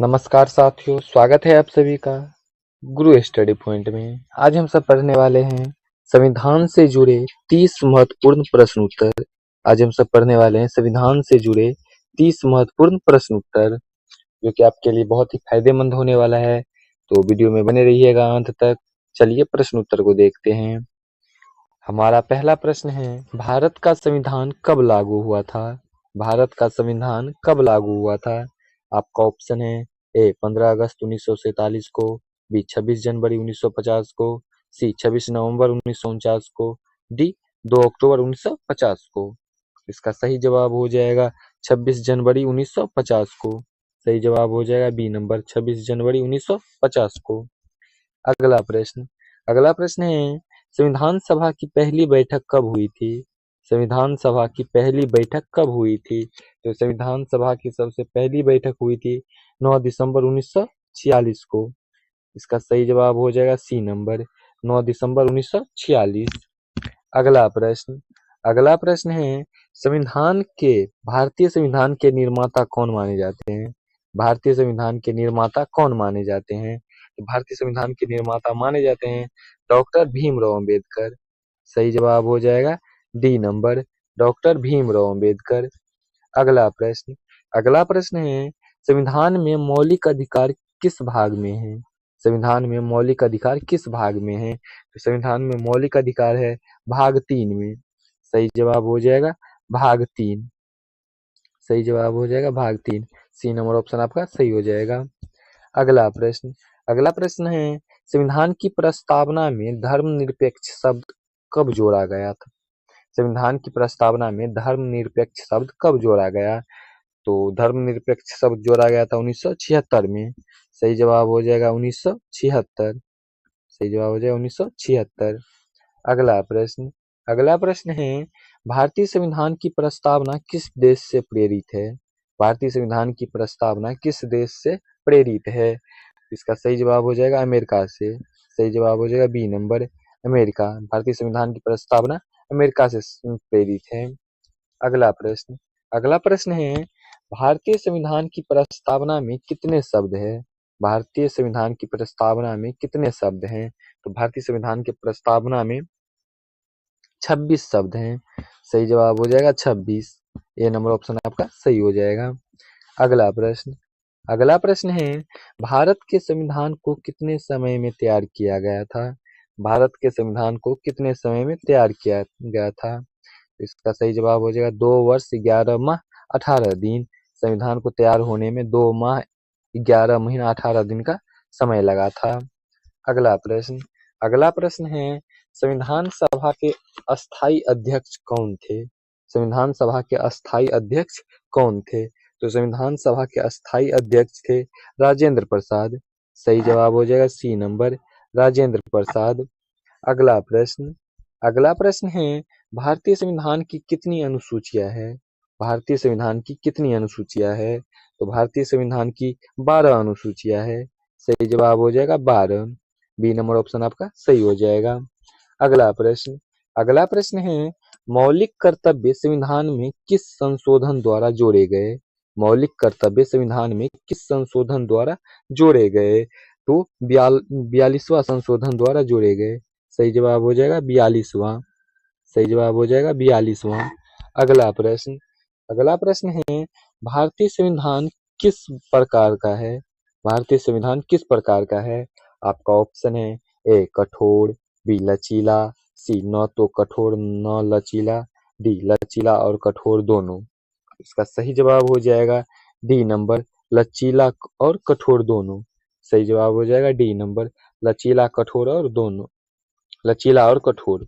नमस्कार साथियों, स्वागत है आप सभी का गुरु स्टडी पॉइंट में। आज हम सब पढ़ने वाले हैं संविधान से जुड़े 30 महत्वपूर्ण प्रश्न उत्तर। आज हम सब पढ़ने वाले हैं संविधान से जुड़े 30 महत्वपूर्ण प्रश्न उत्तर, जो कि आपके लिए बहुत ही फायदेमंद होने वाला है। तो वीडियो में बने रहिएगा अंत तक। चलिए प्रश्न उत्तर को देखते हैं। हमारा पहला प्रश्न है, भारत का संविधान कब लागू हुआ था? भारत का संविधान कब लागू हुआ था? आपका ऑप्शन है ए 15 अगस्त 1947 को, बी 26 जनवरी 1950 को, सी 26 नवंबर 1949 को, डी 2 अक्टूबर 1950 को। इसका सही जवाब हो जाएगा 26 जनवरी 1950 को। सही जवाब हो जाएगा बी नंबर 26 जनवरी 1950 को। अगला प्रश्न है, संविधान सभा की पहली बैठक कब हुई थी? संविधान सभा की पहली बैठक कब हुई थी? तो संविधान सभा की सबसे पहली बैठक हुई थी 9 दिसंबर 1946 को। इसका सही जवाब हो जाएगा सी नंबर 9 दिसंबर 1946। अगला प्रश्न है, भारतीय संविधान के निर्माता कौन माने जाते हैं? भारतीय संविधान के निर्माता कौन माने जाते हैं? तो भारतीय संविधान के निर्माता माने जाते हैं डॉक्टर भीमराव अंबेडकर। सही जवाब हो जाएगा D number doctor Bhimrao Ambedkar. अगला प्रश्न है, संविधान में मौलिक अधिकार किस भाग में है? संविधान में मौलिक अधिकार किस भाग में है? तो संविधान में मौलिक अधिकार है भाग 3 में। सही जवाब हो जाएगा भाग 3। सही जवाब हो जाएगा भाग 3। सी नंबर ऑप्शन आपका सही हो जाएगा। अगला प्रश्न है, संविधान की प्रस्तावना में धर्मनिरपेक्ष शब्द कब जोड़ा गया था? संविधान की प्रस्तावना में धर्मनिरपेक्ष शब्द कब जोड़ा गया? तो धर्मनिरपेक्ष शब्द जोड़ा गया था 1976 में। सही जवाब हो जाएगा 1976। सही जवाब हो जाएगा 1976। अगला प्रश्न है, भारतीय संविधान की प्रस्तावना किस देश से प्रेरित है? भारतीय संविधान की प्रस्तावना किस देश से प्रेरित है? इसका सही जवाब हो जाएगा अमेरिका से। सही जवाब हो जाएगा बी नंबर अमेरिका। भारतीय संविधान की प्रस्तावना अमेरिका से प्रेरित है। अगला प्रश्न है, भारतीय संविधान की प्रस्तावना में कितने शब्द हैं? भारतीय संविधान की प्रस्तावना में कितने शब्द हैं? तो भारतीय संविधान की प्रस्तावना में 26 शब्द हैं। सही जवाब हो जाएगा 26। ए नंबर ऑप्शन आपका सही हो जाएगा। अगला प्रश्न है, भारत के संविधान को कितने समय में तैयार किया गया था? भारत के संविधान को कितने समय में तैयार किया गया था? इसका सही जवाब हो जाएगा 2 वर्ष 11 माह 18 दिन। संविधान को तैयार होने में 2 माह 11 महीना 18 दिन का समय लगा था। अगला प्रश्न है, संविधान सभा के अस्थायी अध्यक्ष कौन थे? संविधान सभा के अस्थायी अध्यक्ष कौन थे? तो संविधान सभा के अस्थायी अध्यक्ष थे राजेंद्र प्रसाद। सही जवाब हो जाएगा सी नंबर राजेंद्र प्रसाद। अगला प्रश्न है, भारतीय संविधान की कितनी अनुसूचियां हैं? भारतीय संविधान की कितनी अनुसूचियां हैं? तो भारतीय संविधान की 12 अनुसूचियां हैं। सही जवाब हो जाएगा 12। बी नंबर ऑप्शन आपका सही हो जाएगा। अगला प्रश्न है, मौलिक कर्तव्य संविधान में किस संशोधन द्वारा जोड़े गए? मौलिक कर्तव्य संविधान में किस संशोधन द्वारा जोड़े गए? तो 42वां संशोधन द्वारा जोड़े गए। सही जवाब हो जाएगा 42वां। सही जवाब हो जाएगा 42वां। अगला प्रश्न है, भारतीय संविधान किस प्रकार का है? भारतीय संविधान किस प्रकार का है? आपका ऑप्शन है ए कठोर, बी लचीला, सी न तो कठोर न लचीला, डी लचीला और कठोर दोनों। इसका सही जवाब हो जाएगा डी नंबर लचीला और कठोर दोनों। सही जवाब हो जाएगा डी नंबर लचीला कठोर और दोनों। लचीला और कठोर।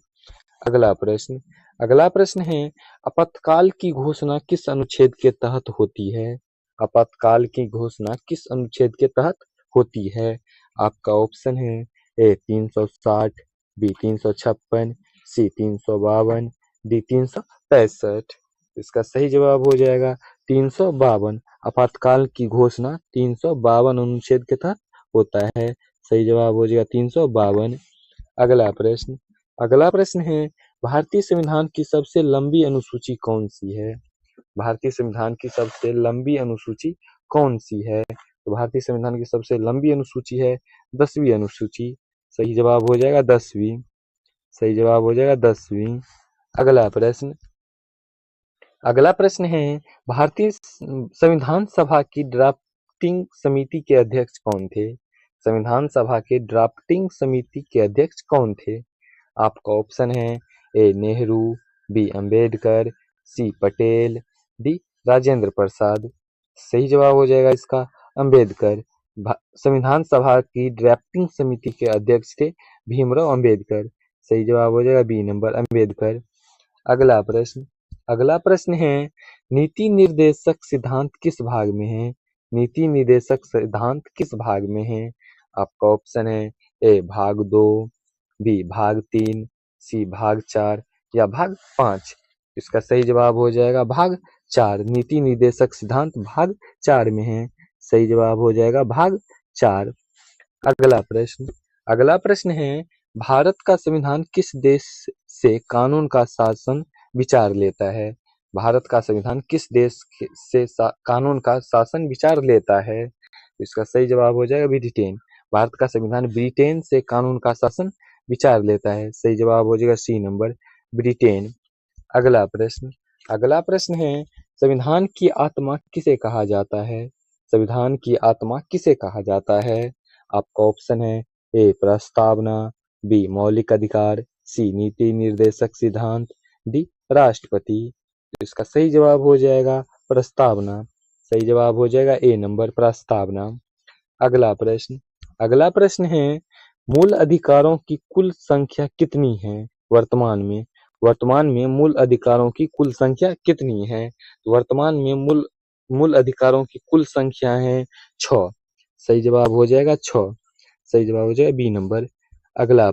अगला प्रश्न है, आपातकाल की घोषणा किस अनुच्छेद के तहत होती है? आपातकाल की घोषणा किस अनुच्छेद के तहत होती है? आपका ऑप्शन है ए 360, बी 356, सी 352, डी 365। इसका सही जवाब हो जाएगा 352। आपातकाल की घोषणा 352 अनुच्छेद के तहत होता है। सही जवाब हो जाएगा 352। अगला प्रश्न है, भारतीय संविधान की सबसे लंबी अनुसूची कौन सी है? भारतीय संविधान की सबसे लंबी अनुसूची कौन सी है? तो भारतीय संविधान की सबसे लंबी अनुसूची है 10वीं अनुसूची। सही जवाब हो जाएगा 10वीं। सही जवाब हो जाएगा 10वीं। अगला प्रश्न है भारतीय संविधान सभा की ड्राफ्टिंग समिति के अध्यक्ष कौन थे? संविधान सभा के ड्राफ्टिंग समिति के अध्यक्ष कौन थे? आपका ऑप्शन है ए नेहरू, बी अंबेडकर, सी पटेल, डी राजेंद्र प्रसाद। सही जवाब हो जाएगा इसका अंबेडकर। संविधान सभा की ड्राफ्टिंग समिति के अध्यक्ष थे भीमराव अंबेडकर। सही जवाब हो जाएगा बी नंबर अंबेडकर। अगला प्रश्न है नीति निर्देशक सिद्धांत किस भाग में है? नीति निर्देशक सिद्धांत किस भाग में है? आपका ऑप्शन है ए भाग 2, बी भाग 3, सी भाग 4 या भाग 5। इसका सही जवाब हो जाएगा भाग 4। नीति निर्देशक सिद्धांत भाग 4 में है। सही जवाब हो जाएगा भाग 4। अगला प्रश्न है भारत का संविधान किस देश से कानून का शासन विचार लेता है? भारत का संविधान किस देश से कानून का शासन विचार लेता है? इसका सही जवाब हो जाएगा ब्रिटेन। भारत का संविधान ब्रिटेन से कानून का शासन विचार लेता है। सही जवाब हो जाएगा सी नंबर ब्रिटेन। अगला प्रश्न है संविधान की आत्मा किसे कहा जाता है? संविधान की आत्मा किसे कहा जाता है? आपका ऑप्शन है ए प्रस्तावना, बी मौलिक अधिकार, सी नीति निर्देशक सिद्धांत, डी राष्ट्रपति। इसका सही जवाब हो जाएगा प्रस्तावना। सही जवाब हो जाएगा ए नंबर प्रस्तावना। अगला प्रश्न है मूल अधिकारों की कुल संख्या कितनी है वर्तमान में? वर्तमान में मूल अधिकारों की कुल संख्या कितनी है? वर्तमान में मूल अधिकारों की कुल संख्या है 6। सही जवाब हो जाएगा 6। सही जवाब हो जाएगा बी नंबर। अगला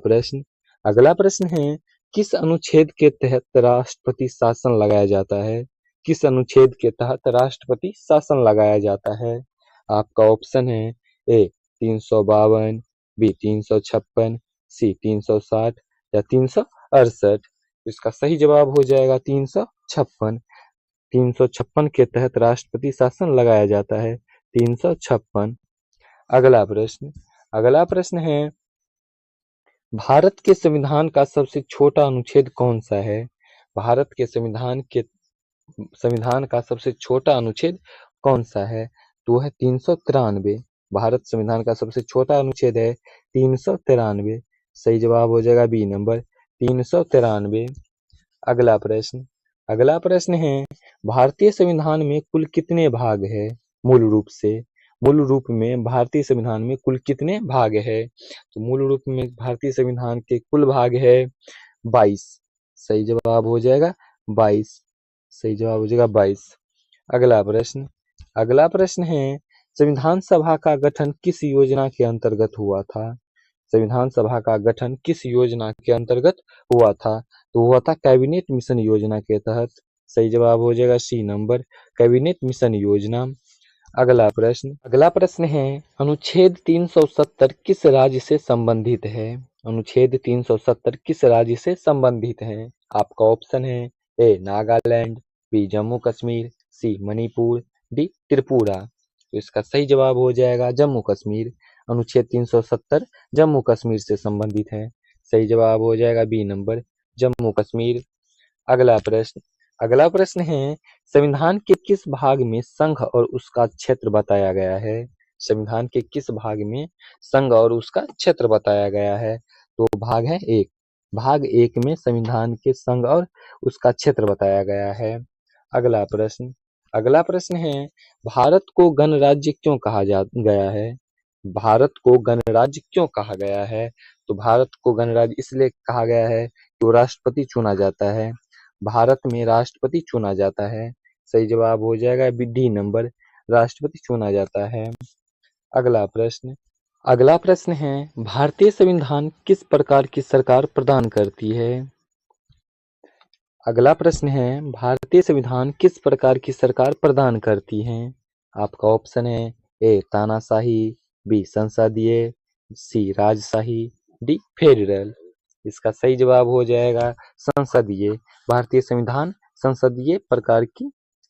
प्रश्न है किस अनुच्छेद के तहत राष्ट्रपति शासन लगाया जाता है? किस अनुच्छेद के तहत राष्ट्रपति शासन लगाया जाता है? आपका ऑप्शन है ए 352, बी 356, सी 360 या 368। इसका सही जवाब हो जाएगा 356। 356 के तहत राष्ट्रपति शासन लगाया जाता है 356। अगला प्रश्न है भारत के संविधान का सबसे छोटा अनुच्छेद कौन सा है? भारत के संविधान का सबसे छोटा अनुच्छेद कौन सा है? तो है 393। भारत संविधान का सबसे छोटा अनुच्छेद है 393। सही जवाब हो जाएगा बी नंबर 393। अगला प्रश्न है भारतीय संविधान में कुल कितने भाग है? मूल रूप में भारतीय संविधान में कुल कितने भाग है? तो मूल रूप में भारतीय संविधान के कुल भाग है 22। सही जवाब हो जाएगा 22। सही जवाब हो जाएगा 22। अगला प्रश्न है संविधान सभा का गठन किस योजना के अंतर्गत हुआ था? संविधान सभा का गठन किस योजना के अंतर्गत हुआ था? तो हुआ था कैबिनेट मिशन योजना के तहत। सही जवाब हो जाएगा सी नंबर कैबिनेट मिशन योजना। अगला प्रश्न है अनुच्छेद 370 किस राज्य से संबंधित है? अनुच्छेद 370 किस राज्य से संबंधित है? आपका ऑप्शन है ए नागालैंड, बी जम्मू कश्मीर, सी मणिपुर, डी त्रिपुरा। तो इसका सही जवाब हो जाएगा जम्मू कश्मीर। अनुच्छेद 370 जम्मू कश्मीर से संबंधित है। सही जवाब हो जाएगा बी नंबर जम्मू कश्मीर। अगला प्रश्न है संविधान के किस भाग में संघ और उसका क्षेत्र बताया गया है? संविधान के किस भाग में संघ और उसका क्षेत्र बताया गया है? तो भाग है 1। भाग 1 में संविधान के संघ और उसका क्षेत्र बताया गया है। अगला प्रश्न है भारत को गणराज्य क्यों कहा गया है? भारत को गणराज्य क्यों कहा गया है? तो भारत को गणराज्य इसलिए कहा गया है कि वो राष्ट्रपति चुना जाता है। भारत में राष्ट्रपति चुना जाता है। सही जवाब हो जाएगा डी नंबर राष्ट्रपति चुना जाता है। अगला प्रश्न है भारतीय संविधान किस प्रकार की सरकार प्रदान करती है? अगला प्रश्न है भारतीय संविधान किस प्रकार की सरकार प्रदान करती है? आपका ऑप्शन है ए तानाशाही, बी संसदीय, सी राजशाही, डी फेडरल। इसका सही जवाब हो जाएगा संसदीय। भारतीय संविधान संसदीय प्रकार की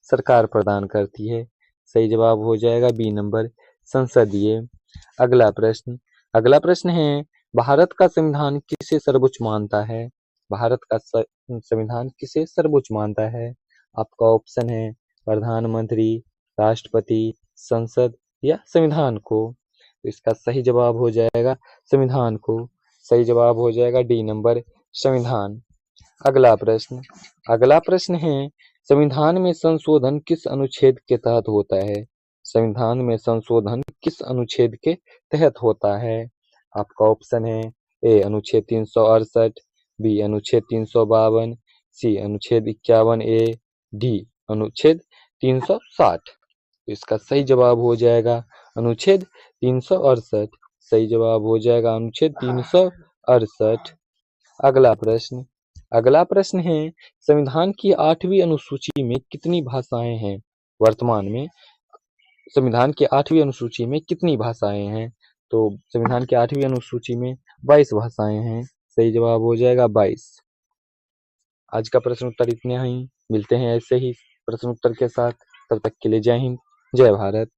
सरकार प्रदान करती है। सही जवाब हो जाएगा बी नंबर संसदीय। अगला प्रश्न है, भारत का संविधान किसे सर्वोच्च मानता है? भारत का संविधान किसे सर्वोच्च मानता है? आपका ऑप्शन है प्रधानमंत्री, राष्ट्रपति, संसद या संविधान को। तो इसका सही जवाब हो जाएगा संविधान को। सही जवाब हो जाएगा डी नंबर, संविधान। अगला प्रश्न है, संविधान में संशोधन किस अनुच्छेद के तहत होता है? संविधान में संशोधन किस अनुच्छेद के तहत होता है? आपका ऑप्शन है ए अनुच्छेद 368, बी अनुच्छेद 352, सी अनुच्छेद 51A, डी अनुच्छेद 360। तो इसका सही जवाब हो जाएगा अनुच्छेद 368। सही जवाब हो जाएगा अनुच्छेद 368। अगला प्रश्न है, संविधान की 8वीं अनुसूची में कितनी भाषाएं हैं? वर्तमान में संविधान की 8वीं अनुसूची में कितनी भाषाएं हैं? तो संविधान की 8वीं अनुसूची में 22 भाषाएं हैं। सही जवाब हो जाएगा 22। आज का प्रश्न उत्तर इतने ही। मिलते हैं ऐसे ही प्रश्न उत्तर के साथ। तब तक के लिए जय हिंद, जय भारत।